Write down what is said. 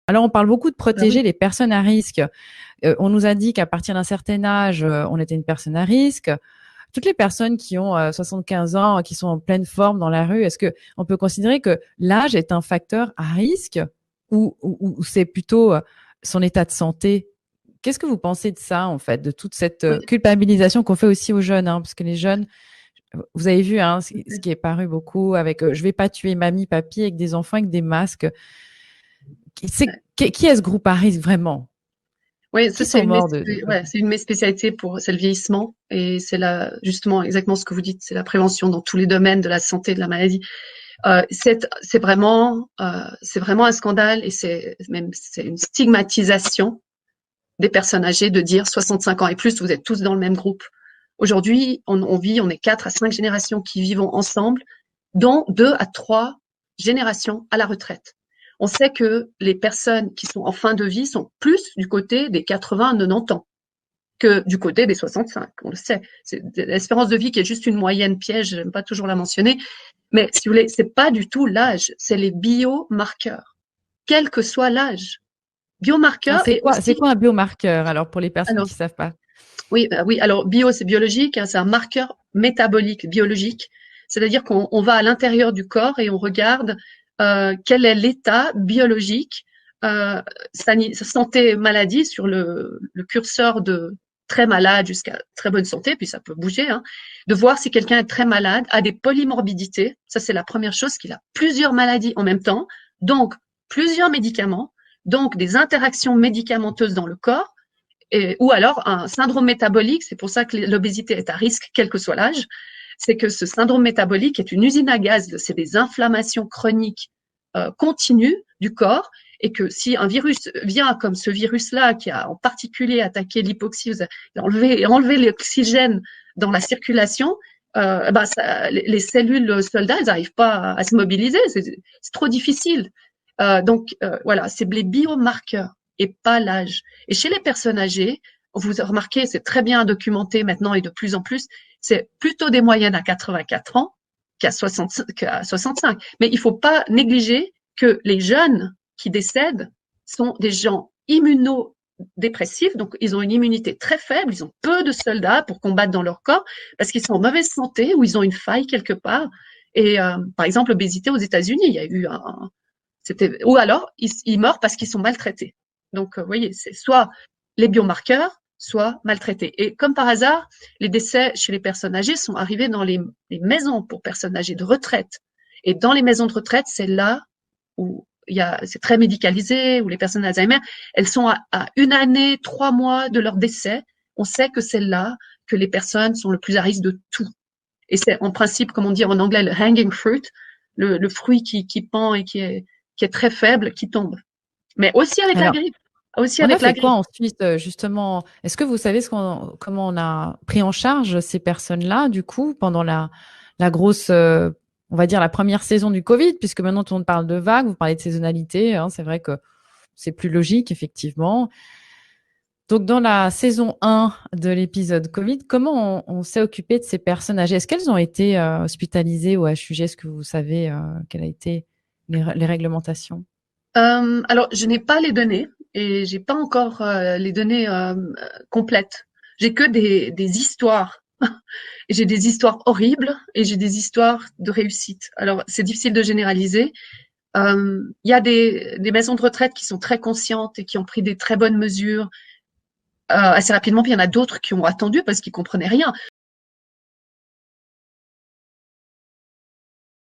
Alors, on parle beaucoup de Ah protéger oui, les personnes à risque. On nous a dit qu'à partir d'un certain âge, on était une personne à risque. Toutes les personnes qui ont 75 ans, qui sont en pleine forme dans la rue, est-ce que on peut considérer que l'âge est un facteur à risque ou c'est plutôt son état de santé? Qu'est-ce que vous pensez de ça, en fait, de toute cette oui, culpabilisation qu'on fait aussi aux jeunes, hein, parce que les jeunes, vous avez vu, hein, ce qui est paru beaucoup avec je vais pas tuer mamie, papy avec des enfants avec des masques. Qui est ce groupe à risque vraiment? oui, ça Qui sont morts de ouais, Covid? c'est une de mes spécialités c'est le vieillissement et c'est justement exactement ce que vous dites, c'est la prévention dans tous les domaines de la santé, de la maladie. C'est vraiment un scandale et c'est une stigmatisation des personnes âgées de dire 65 ans et plus, vous êtes tous dans le même groupe. Aujourd'hui, on est 4 à 5 générations qui vivons ensemble, dont 2 à 3 générations à la retraite. On sait que les personnes qui sont en fin de vie sont plus du côté des 80 à 90 ans que du côté des 65. On le sait. C'est l'espérance de vie qui est juste une moyenne piège, j'aime pas toujours la mentionner. Mais si vous voulez, c'est pas du tout l'âge, c'est les biomarqueurs. Quel que soit l'âge. Alors, Biomarqueurs et c'est aussi, quoi un biomarqueur alors pour les personnes alors, qui savent pas? oui, alors bio, c'est biologique, hein, c'est un marqueur métabolique, biologique. C'est-à-dire qu'on va à l'intérieur du corps et on regarde quel est l'état biologique, euh, santé, maladie, sur le curseur de très malade jusqu'à très bonne santé, puis ça peut bouger, hein, de voir si quelqu'un est très malade, a des polymorbidités. Ça, c'est la première chose, qu'il a plusieurs maladies en même temps, donc plusieurs médicaments, donc des interactions médicamenteuses dans le corps ou alors un syndrome métabolique, c'est pour ça que l'obésité est à risque, quel que soit l'âge, c'est que ce syndrome métabolique est une usine à gaz, c'est des inflammations chroniques continues du corps, et que si un virus vient comme ce virus-là, qui a en particulier attaqué l'hypoxie, enlevé l'oxygène dans la circulation, les cellules soldats, elles n'arrivent pas à se mobiliser, c'est trop difficile. Voilà, c'est les biomarqueurs et pas l'âge. Et chez les personnes âgées, vous remarquez, c'est très bien documenté maintenant et de plus en plus, c'est plutôt des moyennes à 84 ans qu'à 65. Mais il ne faut pas négliger que les jeunes qui décèdent sont des gens immunodépressifs, donc ils ont une immunité très faible, ils ont peu de soldats pour combattre dans leur corps parce qu'ils sont en mauvaise santé ou ils ont une faille quelque part. Et par exemple, l'obésité aux États-Unis, il y a eu ou alors ils meurent parce qu'ils sont maltraités. Donc, vous voyez, c'est soit les biomarqueurs, soit maltraités. Et comme par hasard, les décès chez les personnes âgées sont arrivés dans les maisons pour personnes âgées de retraite. Et dans les maisons de retraite, c'est là où c'est très médicalisé, où les personnes Alzheimer, elles sont à une année, 3 mois de leur décès. On sait que c'est là que les personnes sont le plus à risque de tout. Et c'est en principe, comme on dit en anglais, le hanging fruit, le fruit qui pend et qui est très faible, qui tombe. Mais aussi avec la Alors, grippe. Aussi on a avec la fait quoi grippe. ensuite, justement? Est-ce que vous savez comment on a pris en charge ces personnes-là, du coup, pendant la grosse, on va dire la première saison du Covid, puisque maintenant tout le monde parle de vague, vous parlez de saisonnalité, hein, c'est vrai que c'est plus logique, effectivement. Donc, dans la saison 1 de l'épisode Covid, comment on s'est occupé de ces personnes âgées? Est-ce qu'elles ont été hospitalisées au HUG? Est-ce que vous savez quelles a été les réglementations? Alors, je n'ai pas les données et j'ai pas encore les données complètes. J'ai que des histoires. Et j'ai des histoires horribles et j'ai des histoires de réussite. Alors, c'est difficile de généraliser. Il y a des maisons de retraite qui sont très conscientes et qui ont pris des très bonnes mesures assez rapidement, puis il y en a d'autres qui ont attendu parce qu'ils comprenaient rien.